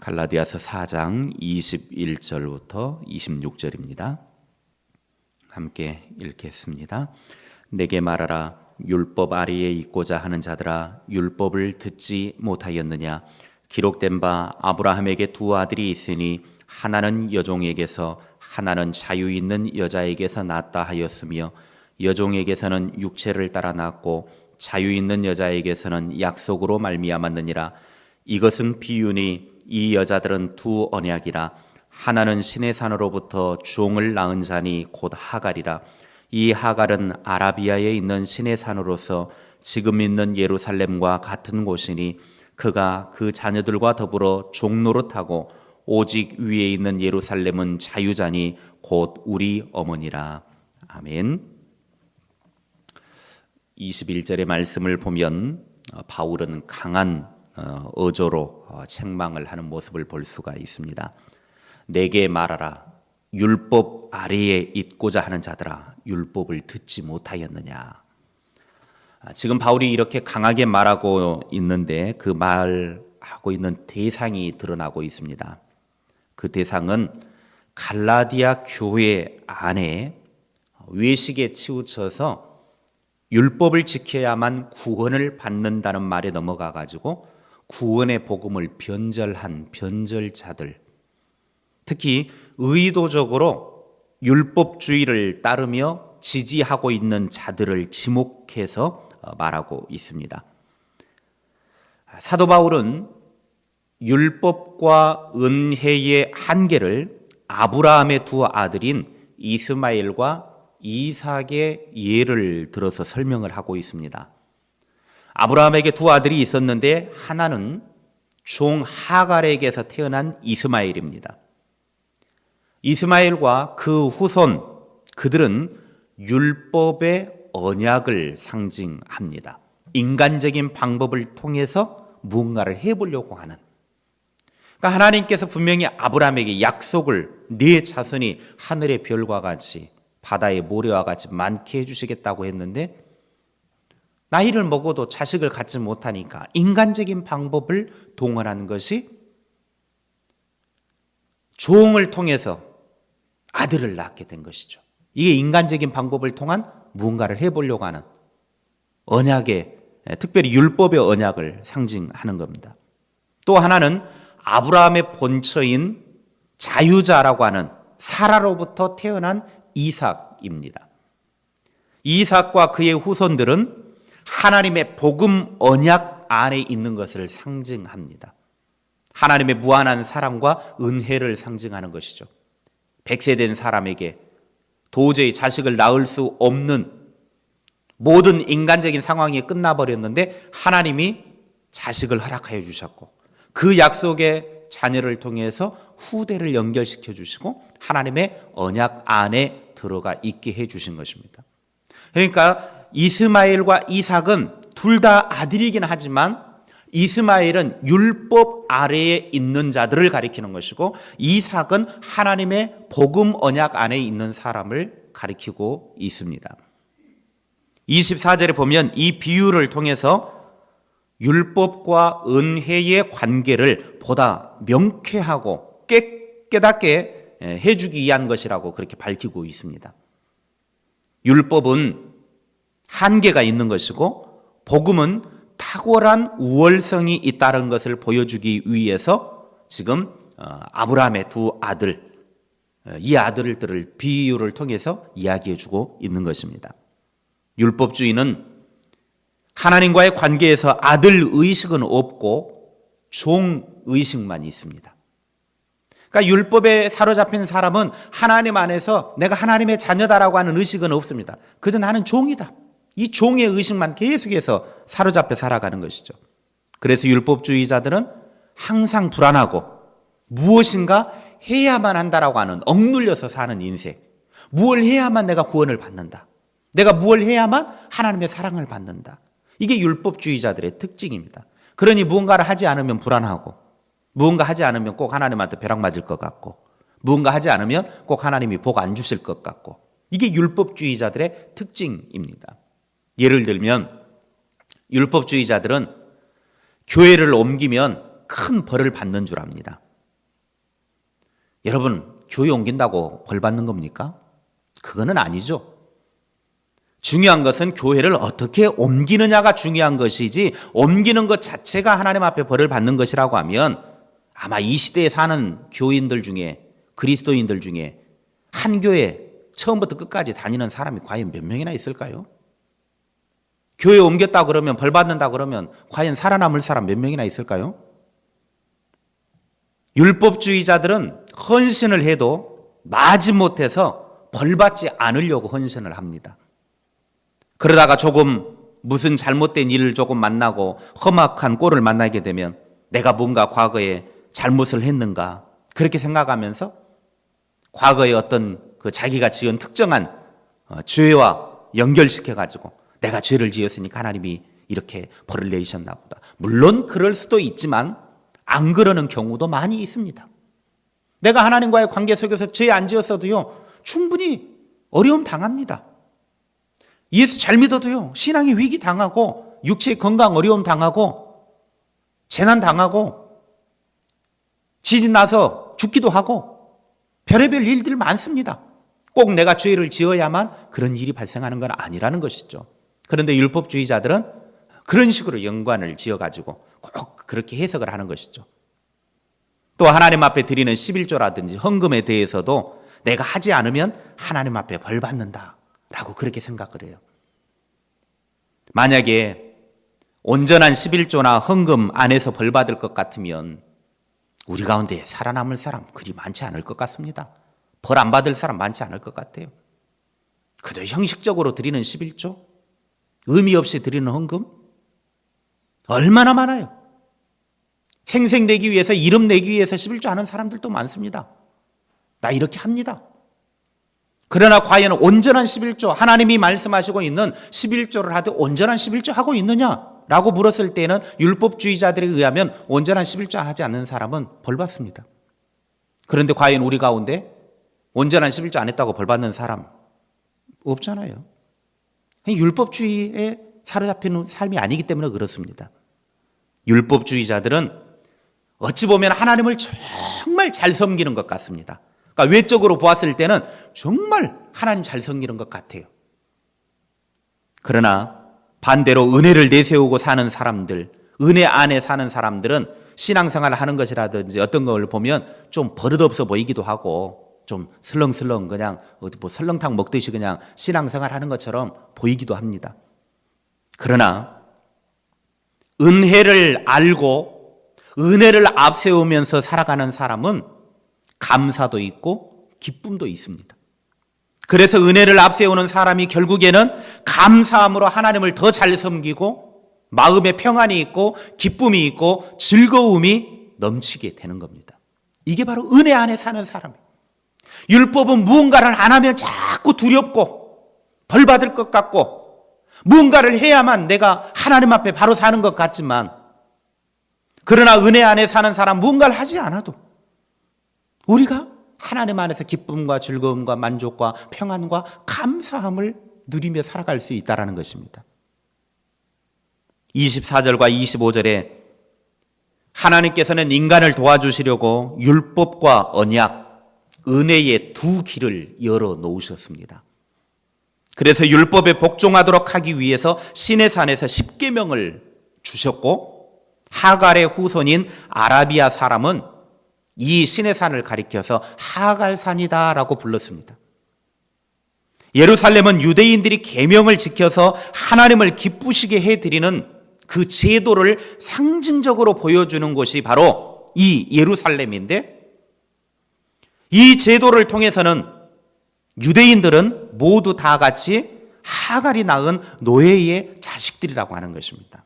갈라디아서 4장 21절부터 26절입니다. 함께 읽겠습니다. 내게 말하라. 율법 아래에 있고자 하는 자들아, 율법을 듣지 못하였느냐? 기록된 바 아브라함에게 두 아들이 있으니 하나는 여종에게서 하나는 자유 있는 여자에게서 낳았다 하였으며, 여종에게서는 육체를 따라 낳았고 자유 있는 여자에게서는 약속으로 말미암았느니라. 이것은 비유니 이 여자들은 두 언약이라. 하나는 신의 산으로부터 종을 낳은 자니 곧 하갈이라. 이 하갈은 아라비아에 있는 신의 산으로서 지금 있는 예루살렘과 같은 곳이니, 그가 그 자녀들과 더불어 종노릇하고 오직 위에 있는 예루살렘은 자유자니 곧 우리 어머니라. 아멘. 21절의 말씀을 보면 바울은 강한 어조로 책망을 하는 모습을 볼 수가 있습니다. 내게 말하라. 율법 아래에 있고자 하는 자들아, 율법을 듣지 못하였느냐? 지금 바울이 이렇게 강하게 말하고 있는데 그 말하고 있는 대상이 드러나고 있습니다. 그 대상은 갈라디아 교회 안에 외식에 치우쳐서 율법을 지켜야만 구원을 받는다는 말에 넘어가 가지고 구원의 복음을 변절한 변절자들, 특히 의도적으로 율법주의를 따르며 지지하고 있는 자들을 지목해서 말하고 있습니다. 사도 바울은 율법과 은혜의 한계를 아브라함의 두 아들인 이스마엘과 이삭의 예를 들어서 설명을 하고 있습니다. 아브라함에게 두 아들이 있었는데 하나는 종 하갈에게서 태어난 이스마엘입니다. 이스마엘과 그 후손, 그들은 율법의 언약을 상징합니다. 인간적인 방법을 통해서 무언가를 해보려고 하는. 그러니까 하나님께서 분명히 아브라함에게 약속을 네 자손이 하늘의 별과 같이 바다의 모래와 같이 많게 해주시겠다고 했는데, 나이를 먹어도 자식을 갖지 못하니까 인간적인 방법을 동원하는 것이 종을 통해서 아들을 낳게 된 것이죠. 이게 인간적인 방법을 통한 무언가를 해보려고 하는 언약의, 특별히 율법의 언약을 상징하는 겁니다. 또 하나는 아브라함의 본처인 자유자라고 하는 사라로부터 태어난 이삭입니다. 이삭과 그의 후손들은 하나님의 복음 언약 안에 있는 것을 상징합니다. 하나님의 무한한 사랑과 은혜를 상징하는 것이죠. 100세 된 사람에게 도저히 자식을 낳을 수 없는 모든 인간적인 상황이 끝나버렸는데 하나님이 자식을 허락하여 주셨고, 그 약속의 자녀를 통해서 후대를 연결시켜 주시고 하나님의 언약 안에 들어가 있게 해 주신 것입니다. 그러니까 이스마엘과 이삭은 둘 다 아들이긴 하지만 이스마엘은 율법 아래에 있는 자들을 가리키는 것이고, 이삭은 하나님의 복음 언약 안에 있는 사람을 가리키고 있습니다. 24절에 보면 이 비유를 통해서 율법과 은혜의 관계를 보다 명쾌하고 깨닫게 해주기 위한 것이라고 그렇게 밝히고 있습니다. 율법은 한계가 있는 것이고 복음은 탁월한 우월성이 있다는 것을 보여주기 위해서 지금 아브라함의 두 아들, 이 아들들을 비유를 통해서 이야기해주고 있는 것입니다. 율법주의는 하나님과의 관계에서 아들 의식은 없고 종 의식만 있습니다. 그러니까 율법에 사로잡힌 사람은 하나님 안에서 내가 하나님의 자녀다라고 하는 의식은 없습니다. 그저 나는 종이다. 이 종의 의식만 계속해서 사로잡혀 살아가는 것이죠. 그래서 율법주의자들은 항상 불안하고 무엇인가 해야만 한다라고 하는, 억눌려서 사는 인생. 무엇을 해야만 내가 구원을 받는다. 내가 무엇을 해야만 하나님의 사랑을 받는다. 이게 율법주의자들의 특징입니다. 그러니 무언가를 하지 않으면 불안하고, 무언가 하지 않으면 꼭 하나님한테 벼락 맞을 것 같고, 무언가 하지 않으면 꼭 하나님이 복 안 주실 것 같고, 이게 율법주의자들의 특징입니다. 예를 들면 율법주의자들은 교회를 옮기면 큰 벌을 받는 줄 압니다. 여러분, 교회 옮긴다고 벌 받는 겁니까? 그거는 아니죠. 중요한 것은 교회를 어떻게 옮기느냐가 중요한 것이지, 옮기는 것 자체가 하나님 앞에 벌을 받는 것이라고 하면 아마 이 시대에 사는 교인들 중에, 그리스도인들 중에 한 교회 처음부터 끝까지 다니는 사람이 과연 몇 명이나 있을까요? 교회 옮겼다 그러면, 벌 받는다 그러면 과연 살아남을 사람 몇 명이나 있을까요? 율법주의자들은 헌신을 해도 마지못해서 벌 받지 않으려고 헌신을 합니다. 그러다가 조금 무슨 잘못된 일을 조금 만나고 험악한 꼴을 만나게 되면 내가 뭔가 과거에 잘못을 했는가, 그렇게 생각하면서 과거에 어떤 그 자기가 지은 특정한 죄와 연결시켜가지고 내가 죄를 지었으니까 하나님이 이렇게 벌을 내리셨나 보다. 물론 그럴 수도 있지만 안 그러는 경우도 많이 있습니다. 내가 하나님과의 관계 속에서 죄 안 지었어도요, 충분히 어려움 당합니다. 예수 잘 믿어도요, 신앙의 위기 당하고, 육체의 건강 어려움 당하고, 재난 당하고, 지진 나서 죽기도 하고, 별의별 일들 많습니다. 꼭 내가 죄를 지어야만 그런 일이 발생하는 건 아니라는 것이죠. 그런데 율법주의자들은 그런 식으로 연관을 지어가지고 꼭 그렇게 해석을 하는 것이죠. 또 하나님 앞에 드리는 11조라든지 헌금에 대해서도 내가 하지 않으면 하나님 앞에 벌 받는다라고 그렇게 생각을 해요. 만약에 온전한 11조나 헌금 안에서 벌 받을 것 같으면 우리 가운데 살아남을 사람 그리 많지 않을 것 같습니다. 벌 안 받을 사람 많지 않을 것 같아요. 그저 형식적으로 드리는 11조, 의미 없이 드리는 헌금 얼마나 많아요. 생생내기 위해서, 이름 내기 위해서 11조 하는 사람들도 많습니다. 나 이렇게 합니다. 그러나 과연 온전한 11조, 하나님이 말씀하시고 있는 11조를 하되 온전한 11조 하고 있느냐라고 물었을 때는 율법주의자들에 의하면 온전한 11조 하지 않는 사람은 벌 받습니다. 그런데 과연 우리 가운데 온전한 11조 안 했다고 벌 받는 사람 없잖아요. 율법주의에 사로잡히는 삶이 아니기 때문에 그렇습니다. 율법주의자들은 어찌 보면 하나님을 정말 잘 섬기는 것 같습니다. 그러니까 외적으로 보았을 때는 정말 하나님 잘 섬기는 것 같아요. 그러나 반대로 은혜를 내세우고 사는 사람들, 은혜 안에 사는 사람들은 신앙생활을 하는 것이라든지 어떤 걸 보면 좀 버릇없어 보이기도 하고 좀 슬렁슬렁 그냥 뭐 설렁탕 먹듯이 그냥 신앙생활 하는 것처럼 보이기도 합니다. 그러나 은혜를 알고 은혜를 앞세우면서 살아가는 사람은 감사도 있고 기쁨도 있습니다. 그래서 은혜를 앞세우는 사람이 결국에는 감사함으로 하나님을 더 잘 섬기고 마음에 평안이 있고 기쁨이 있고 즐거움이 넘치게 되는 겁니다. 이게 바로 은혜 안에 사는 사람이에요. 율법은 무언가를 안 하면 자꾸 두렵고 벌 받을 것 같고 무언가를 해야만 내가 하나님 앞에 바로 사는 것 같지만, 그러나 은혜 안에 사는 사람 무언가를 하지 않아도 우리가 하나님 안에서 기쁨과 즐거움과 만족과 평안과 감사함을 누리며 살아갈 수 있다는 것입니다. 24절과 25절에 하나님께서는 인간을 도와주시려고 율법과 언약, 은혜의 두 길을 열어 놓으셨습니다. 그래서 율법에 복종하도록 하기 위해서 시내산에서 10계명을 주셨고, 하갈의 후손인 아라비아 사람은 이 시내산을 가리켜서 하갈산이다라고 불렀습니다. 예루살렘은 유대인들이 계명을 지켜서 하나님을 기쁘시게 해드리는 그 제도를 상징적으로 보여주는 곳이 바로 이 예루살렘인데, 이 제도를 통해서는 유대인들은 모두 다 같이 하갈이 낳은 노예의 자식들이라고 하는 것입니다.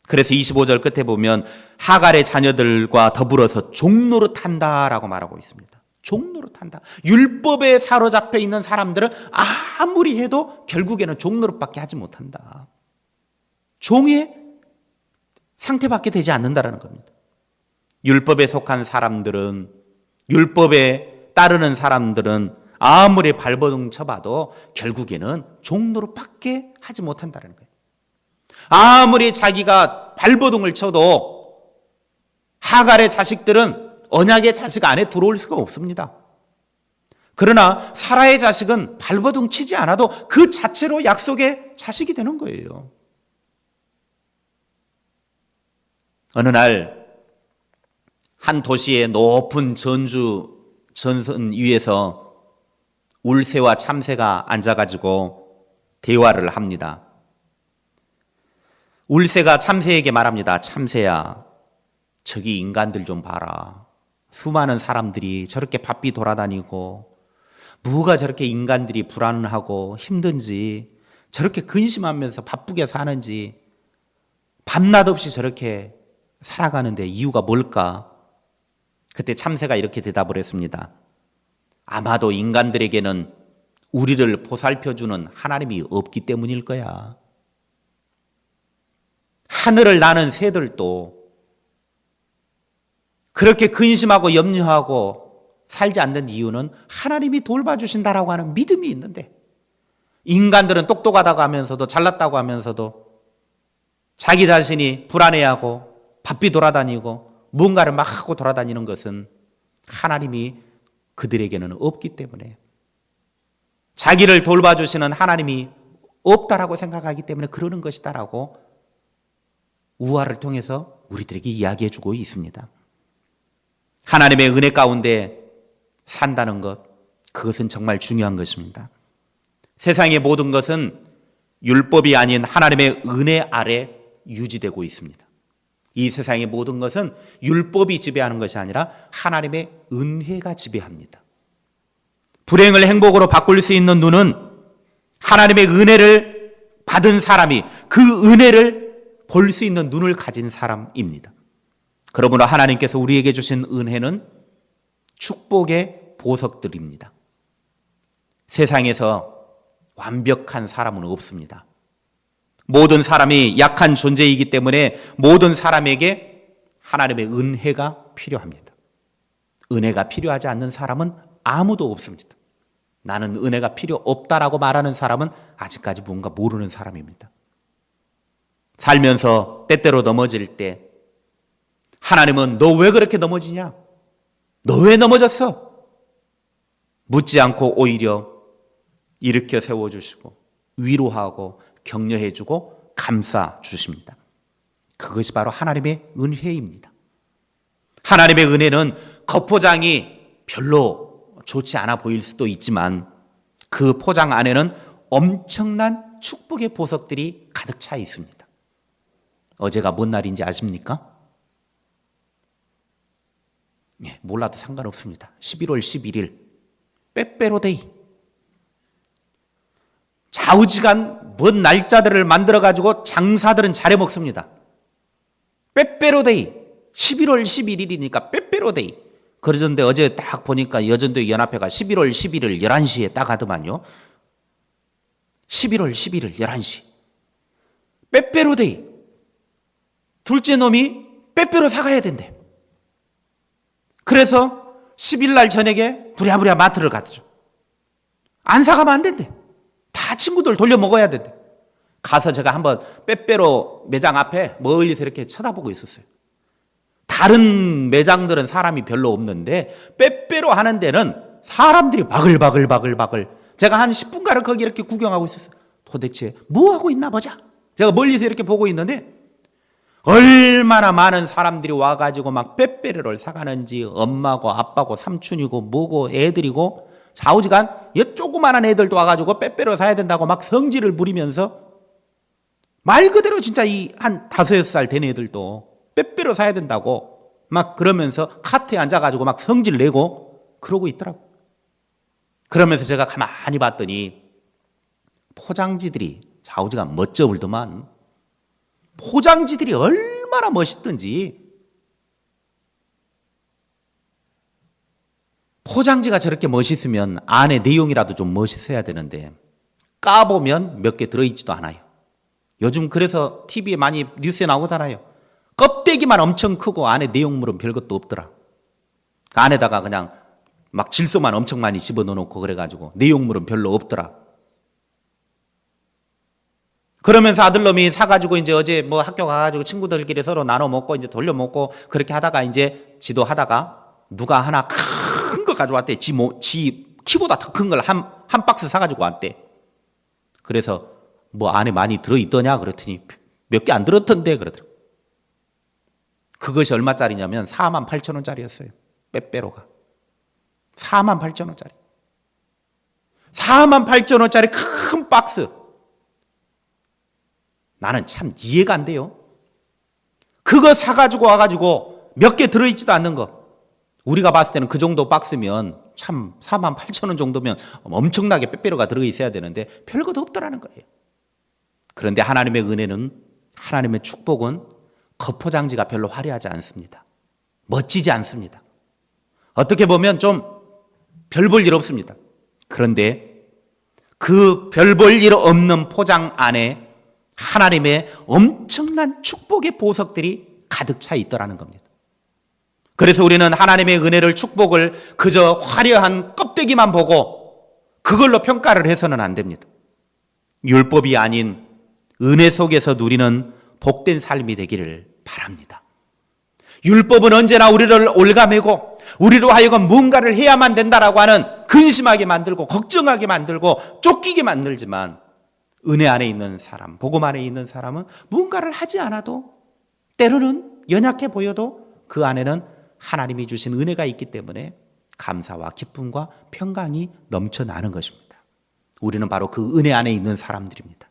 그래서 25절 끝에 보면 하갈의 자녀들과 더불어서 종노릇한다라고 말하고 있습니다. 종노릇한다. 율법에 사로잡혀 있는 사람들은 아무리 해도 결국에는 종노릇밖에 하지 못한다. 종의 상태밖에 되지 않는다라는 겁니다. 율법에 속한 사람들은, 율법에 따르는 사람들은 아무리 발버둥 쳐봐도 결국에는 종노릇밖에 하지 못한다는 거예요. 아무리 자기가 발버둥을 쳐도 하갈의 자식들은 언약의 자식 안에 들어올 수가 없습니다. 그러나 사라의 자식은 발버둥 치지 않아도 그 자체로 약속의 자식이 되는 거예요. 어느 날 한 도시의 높은 전선 위에서 울새와 참새가 앉아가지고 대화를 합니다. 울새가 참새에게 말합니다. 참새야, 저기 인간들 좀 봐라. 수많은 사람들이 저렇게 바삐 돌아다니고 뭐가 저렇게 인간들이 불안하고 힘든지, 저렇게 근심하면서 바쁘게 사는지, 밤낮 없이 저렇게 살아가는데 이유가 뭘까? 그때 참새가 이렇게 대답을 했습니다. 아마도 인간들에게는 우리를 보살펴주는 하나님이 없기 때문일 거야. 하늘을 나는 새들도 그렇게 근심하고 염려하고 살지 않는 이유는 하나님이 돌봐주신다라고 하는 믿음이 있는데, 인간들은 똑똑하다고 하면서도 잘났다고 하면서도 자기 자신이 불안해하고 바삐 돌아다니고 뭔가를 막 하고 돌아다니는 것은 하나님이 그들에게는 없기 때문에, 자기를 돌봐주시는 하나님이 없다라고 생각하기 때문에 그러는 것이다라고 우화를 통해서 우리들에게 이야기해주고 있습니다. 하나님의 은혜 가운데 산다는 것, 그것은 정말 중요한 것입니다. 세상의 모든 것은 율법이 아닌 하나님의 은혜 아래 유지되고 있습니다. 이 세상의 모든 것은 율법이 지배하는 것이 아니라 하나님의 은혜가 지배합니다. 불행을 행복으로 바꿀 수 있는 눈은 하나님의 은혜를 받은 사람이 그 은혜를 볼 수 있는 눈을 가진 사람입니다. 그러므로 하나님께서 우리에게 주신 은혜는 축복의 보석들입니다. 세상에서 완벽한 사람은 없습니다. 모든 사람이 약한 존재이기 때문에 모든 사람에게 하나님의 은혜가 필요합니다. 은혜가 필요하지 않는 사람은 아무도 없습니다. 나는 은혜가 필요 없다라고 말하는 사람은 아직까지 뭔가 모르는 사람입니다. 살면서 때때로 넘어질 때 하나님은 너 왜 그렇게 넘어지냐? 너 왜 넘어졌어? 묻지 않고 오히려 일으켜 세워주시고 위로하고 격려해주고 감싸주십니다. 그것이 바로 하나님의 은혜입니다. 하나님의 은혜는 겉포장이 별로 좋지 않아 보일 수도 있지만 그 포장 안에는 엄청난 축복의 보석들이 가득 차 있습니다. 어제가 뭔 날인지 아십니까? 몰라도 상관없습니다. 11월 11일 빼빼로데이. 좌우지간 먼 날짜들을 만들어가지고 장사들은 잘해 먹습니다. 빼빼로데이. 11월 11일이니까 빼빼로데이. 그러던데 어제 딱 보니까 여전도 연합회가 11월 11일 11시에 딱 하더만요. 11월 11일 11시. 빼빼로데이. 둘째 놈이 빼빼로 사가야 된대. 그래서 10일 날 저녁에 부랴부랴 마트를 갔죠. 안 사가면 안 된대. 다 친구들 돌려 먹어야 된대. 가서 제가 한번 빼빼로 매장 앞에 멀리서 이렇게 쳐다보고 있었어요. 다른 매장들은 사람이 별로 없는데 빼빼로 하는 데는 사람들이 바글바글. 제가 한 10분가를 거기 이렇게 구경하고 있었어요. 도대체 뭐 하고 있나 보자. 제가 멀리서 이렇게 보고 있는데 얼마나 많은 사람들이 와가지고 막 빼빼로를 사가는지, 엄마고 아빠고 삼촌이고 뭐고 애들이고 좌우지간 이 조그만한 애들도 와가지고 빼빼로 사야 된다고 막 성질을 부리면서, 말 그대로 진짜 이 한 5-6살 된 애들도 빼빼로 사야 된다고 막 그러면서 카트에 앉아가지고 막 성질 내고 그러고 있더라고. 그러면서 제가 가만히 봤더니 포장지들이 좌우지간 멋져 불더만. 포장지들이 얼마나 멋있던지. 포장지가 저렇게 멋있으면 안에 내용이라도 좀 멋있어야 되는데 까보면 몇 개 들어있지도 않아요. 요즘 그래서 TV에 많이 뉴스에 나오잖아요. 껍데기만 엄청 크고 안에 내용물은 별것도 없더라. 그 안에다가 그냥 막 질소만 엄청 많이 집어넣어놓고 그래가지고 내용물은 별로 없더라. 그러면서 아들놈이 사가지고 이제 어제 뭐 학교 가가지고 친구들끼리 서로 나눠 먹고 이제 돌려 먹고 그렇게 하다가 이제 지도 하다가 누가 하나 큰 거 가져왔대. 지 키보다 더 큰 걸 한 박스 사가지고 왔대. 그래서 뭐 안에 많이 들어있더냐 그랬더니 몇 개 안 들었던데 그러더라고. 그것이 얼마짜리냐면 48,000원짜리였어요. 빼빼로가. 48,000원짜리. 48,000원짜리 큰 박스. 나는 참 이해가 안 돼요. 그거 사가지고 와가지고 몇 개 들어있지도 않는 거. 우리가 봤을 때는 그 정도 박스면 참 48,000원 정도면 엄청나게 빼빼로가 들어있어야 되는데 별것도 없더라는 거예요. 그런데 하나님의 은혜는, 하나님의 축복은 겉포장지가 별로 화려하지 않습니다. 멋지지 않습니다. 어떻게 보면 좀 별 볼 일 없습니다. 그런데 그 별 볼 일 없는 포장 안에 하나님의 엄청난 축복의 보석들이 가득 차 있더라는 겁니다. 그래서 우리는 하나님의 은혜를, 축복을 그저 화려한 껍데기만 보고 그걸로 평가를 해서는 안 됩니다. 율법이 아닌 은혜 속에서 누리는 복된 삶이 되기를 바랍니다. 율법은 언제나 우리를 올가매고 우리로 하여금 뭔가를 해야만 된다라고 하는 근심하게 만들고 걱정하게 만들고 쫓기게 만들지만, 은혜 안에 있는 사람, 복음 안에 있는 사람은 뭔가를 하지 않아도, 때로는 연약해 보여도 그 안에는 하나님이 주신 은혜가 있기 때문에 감사와 기쁨과 평강이 넘쳐나는 것입니다. 우리는 바로 그 은혜 안에 있는 사람들입니다.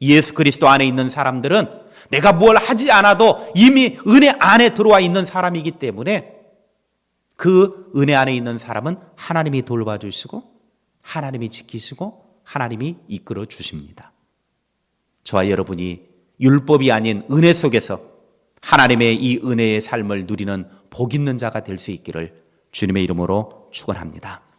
예수 그리스도 안에 있는 사람들은 내가 뭘 하지 않아도 이미 은혜 안에 들어와 있는 사람이기 때문에 그 은혜 안에 있는 사람은 하나님이 돌봐주시고 하나님이 지키시고 하나님이 이끌어 주십니다. 저와 여러분이 율법이 아닌 은혜 속에서 하나님의 이 은혜의 삶을 누리는 복 있는 자가 될 수 있기를 주님의 이름으로 축원합니다.